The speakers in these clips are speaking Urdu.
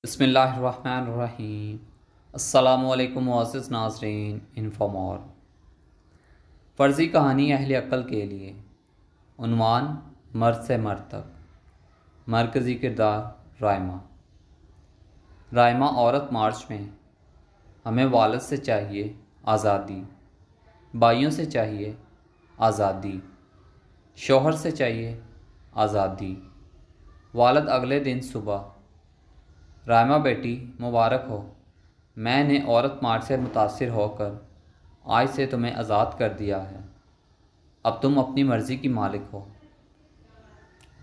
بسم اللہ الرحمن الرحیم۔ السلام علیکم معزز ناظرین، انفارمور فرضی کہانی اہل عقل کے لیے۔ عنوان: مرد سے مرد تک۔ مرکزی کردار: رائمہ۔ رائمہ عورت مارچ میں: ہمیں والد سے چاہیے آزادی، بھائیوں سے چاہیے آزادی، شوہر سے چاہیے آزادی۔ والد اگلے دن صبح: رائمہ بیٹی مبارک ہو، میں نے عورت مارچ سے متاثر ہو کر آج سے تمہیں آزاد کر دیا ہے، اب تم اپنی مرضی کی مالک ہو۔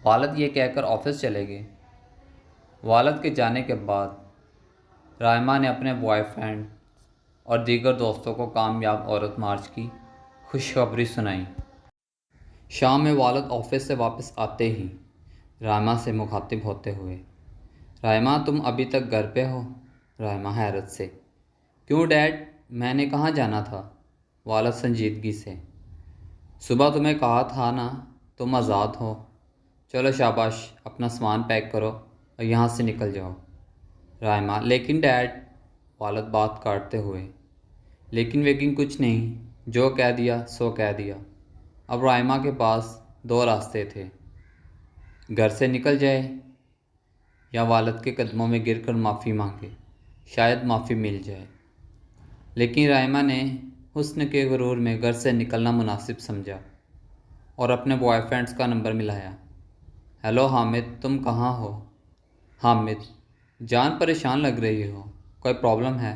والد یہ کہہ کر آفس چلے گئے۔ والد کے جانے کے بعد رائمہ نے اپنے بوائے فرینڈ اور دیگر دوستوں کو کامیاب عورت مارچ کی خوشخبری سنائی۔ شام میں والد آفس سے واپس آتے ہی رائمہ سے مخاطب ہوتے ہوئے: رائمہ تم ابھی تک گھر پہ ہو؟ رائمہ حیرت سے: کیوں ڈیڈ، میں نے کہاں جانا تھا؟ والد سنجیدگی سے: صبح تمہیں کہا تھا نا تم آزاد ہو، چلو شاباش، اپنا سامان پیک کرو اور یہاں سے نکل جاؤ۔ رائمہ: لیکن ڈیڈ۔ والد بات کاٹتے ہوئے: لیکن ویکن کچھ نہیں، جو کہہ دیا سو کہہ دیا۔ اب رائمہ کے پاس دو راستے تھے: گھر سے نکل جائے یا والد کے قدموں میں گر کر معافی مانگے، شاید معافی مل جائے۔ لیکن رائمہ نے حسن کے غرور میں گھر سے نکلنا مناسب سمجھا اور اپنے بوائے فرینڈز کا نمبر ملایا۔ ہیلو حامد، تم کہاں ہو؟ حامد: جان پریشان لگ رہی ہو، کوئی پرابلم ہے؟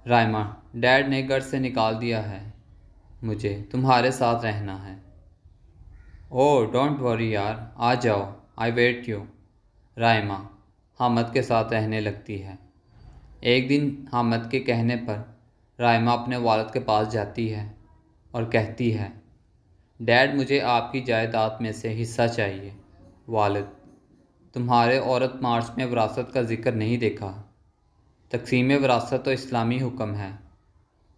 رائمہ: ڈیڈ نے گھر سے نکال دیا ہے، مجھے تمہارے ساتھ رہنا ہے۔ اوہ ڈونٹ وری یار، آ جاؤ، آئی ویٹ یو۔ رائمہ حامد کے ساتھ رہنے لگتی ہے۔ ایک دن حامد کے کہنے پر رائمہ اپنے والد کے پاس جاتی ہے اور کہتی ہے: ڈیڈ مجھے آپ کی جائیداد میں سے حصہ چاہیے۔ والد: تمہارے عورت مارچ میں وراثت کا ذکر نہیں دیکھا؟ تقسیم وراثت تو اسلامی حکم ہے،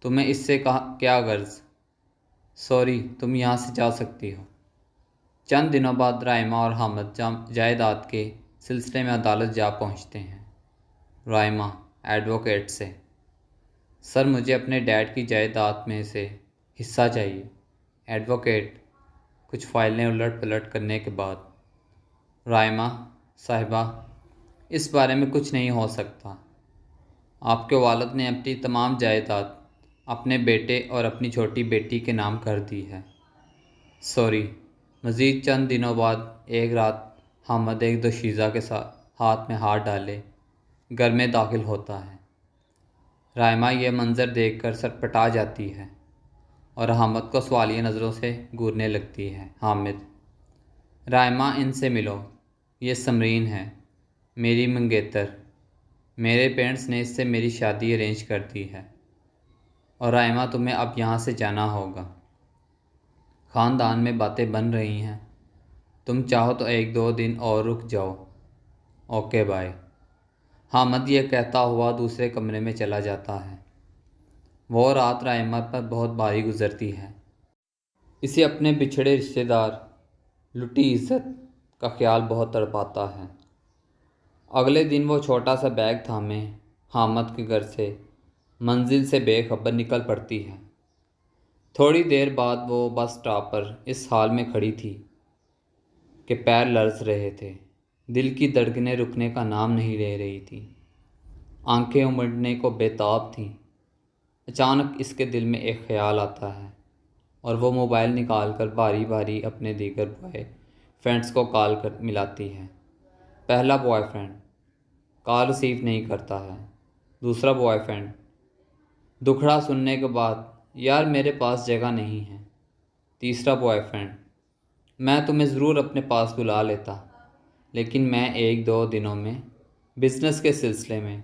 تمہیں اس سے کیا غرض؟ سوری، تم یہاں سے جا سکتی ہو۔ چند دنوں بعد رائمہ اور حامد جائیداد کے سلسلے میں عدالت جا پہنچتے ہیں۔ رائمہ ایڈوکیٹ سے: سر مجھے اپنے ڈیڈ کی جائیداد میں سے حصہ چاہیے۔ ایڈوکیٹ کچھ فائلیں الٹ پلٹ کرنے کے بعد: رائمہ صاحبہ، اس بارے میں کچھ نہیں ہو سکتا، آپ کے والد نے اپنی تمام جائیداد اپنے بیٹے اور اپنی چھوٹی بیٹی کے نام کر دی ہے۔ سوری۔ مزید چند دنوں بعد ایک رات حامد ایک دوشیزہ کے ساتھ ہاتھ میں ہاتھ ڈالے گھر میں داخل ہوتا ہے۔ رائمہ یہ منظر دیکھ کر سٹپٹا جاتی ہے اور حامد کو سوالیہ نظروں سے گورنے لگتی ہے۔ حامد: رائمہ ان سے ملو، یہ سمرین ہے، میری منگیتر، میرے پیرنٹس نے اس سے میری شادی ارینج کر دی ہے، اور رائمہ تمہیں اب یہاں سے جانا ہوگا، خاندان میں باتیں بن رہی ہیں، تم چاہو تو ایک دو دن اور رک جاؤ، اوکے بائے۔ حامد یہ کہتا ہوا دوسرے کمرے میں چلا جاتا ہے۔ وہ رات رائمہ پر بہت بھاری گزرتی ہے۔ اسے اپنے بچھڑے رشتہ دار، لٹی عزت کا خیال بہت تڑپاتا ہے۔ اگلے دن وہ چھوٹا سا بیگ تھامے حامد کے گھر سے منزل سے بے خبر نکل پڑتی ہے۔ تھوڑی دیر بعد وہ بس اسٹاپ پر اس حال میں کھڑی تھی کہ پیر لرز رہے تھے، دل کی دھڑکنیں رکنے کا نام نہیں لے رہی تھی، آنکھیں امڑنے کو بے تاب تھیں۔ اچانک اس کے دل میں ایک خیال آتا ہے اور وہ موبائل نکال کر باری باری اپنے دیگر بوائے فرینڈز کو کال کر ملاتی ہے۔ پہلا بوائے فرینڈ کال ریسیو نہیں کرتا ہے۔ دوسرا بوائے فرینڈ دکھڑا سننے کے بعد: یار میرے پاس جگہ نہیں ہے۔ تیسرا بوائے فرینڈ: میں تمہیں ضرور اپنے پاس بلا لیتا، لیکن میں ایک دو دنوں میں بزنس کے سلسلے میں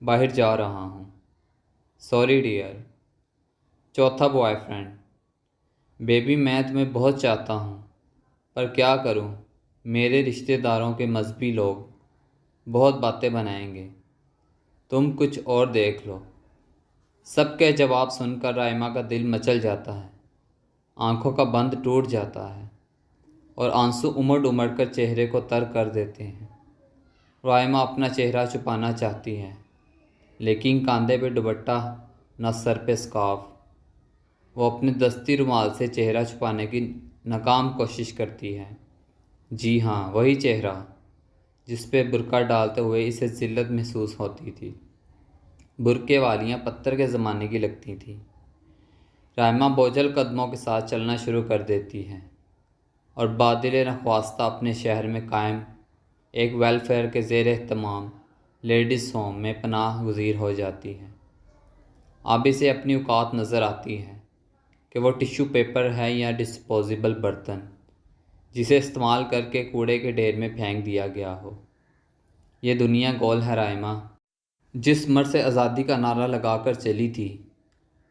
باہر جا رہا ہوں، سوری ڈیئر۔ چوتھا بوائے فرینڈ: بیبی میں تمہیں بہت چاہتا ہوں، پر کیا کروں، میرے رشتہ داروں کے مذہبی لوگ بہت باتیں بنائیں گے، تم کچھ اور دیکھ لو۔ سب کے جواب سن کر رائمہ کا دل مچل جاتا ہے، آنکھوں کا بند ٹوٹ جاتا ہے اور آنسو امڑ امڑ کر چہرے کو تر کر دیتے ہیں۔ رائمہ اپنا چہرہ چھپانا چاہتی ہے، لیکن کاندھے پہ دوپٹہ نہ سر پہ اسکارف۔ وہ اپنے دستی رومال سے چہرہ چھپانے کی ناکام کوشش کرتی ہے۔ جی ہاں، وہی چہرہ جس پہ برقع ڈالتے ہوئے اسے ذلت محسوس ہوتی تھی۔ برقعے والیاں پتھر کے زمانے کی لگتی تھیں۔ رائمہ بوجھل قدموں کے ساتھ چلنا شروع کر دیتی ہے اور بادل نخواستہ اپنے شہر میں قائم ایک ویلفیئر کے زیر اہتمام لیڈیز ہوم میں پناہ گزیر ہو جاتی ہے۔ اب اسے اپنی اوقات نظر آتی ہے کہ وہ ٹیشو پیپر ہے یا ڈسپوزیبل برتن جسے استعمال کر کے کوڑے کے ڈھیر میں پھینک دیا گیا ہو۔ یہ دنیا گول ہے رائمہ۔ جس مرد سے آزادی کا نعرہ لگا کر چلی تھی،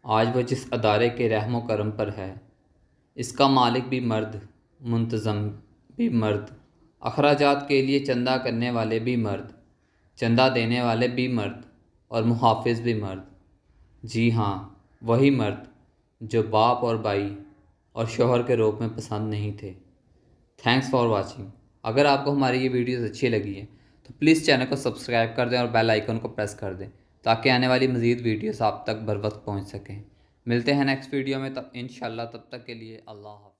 آج وہ جس ادارے کے رحم و کرم پر ہے، اس کا مالک بھی مرد، منتظم بھی مرد، اخراجات کے لیے چندہ کرنے والے بھی مرد، چندہ دینے والے بھی مرد اور محافظ بھی مرد۔ جی ہاں، وہی مرد جو باپ اور بھائی اور شوہر کے روپ میں پسند نہیں تھے۔ Thanks for watching. اگر آپ کو ہماری یہ ویڈیوز اچھی لگی ہے تو پلیز چینل کو سبسکرائب کر دیں اور بیل آئیکن کو پریس کر دیں تاکہ آنے والی مزید ویڈیوز آپ تک بر وقت پہنچ سکیں۔ ملتے ہیں نیکسٹ ویڈیو میں، تب انشاءاللہ، تب تک کے لیے اللہ حافظ۔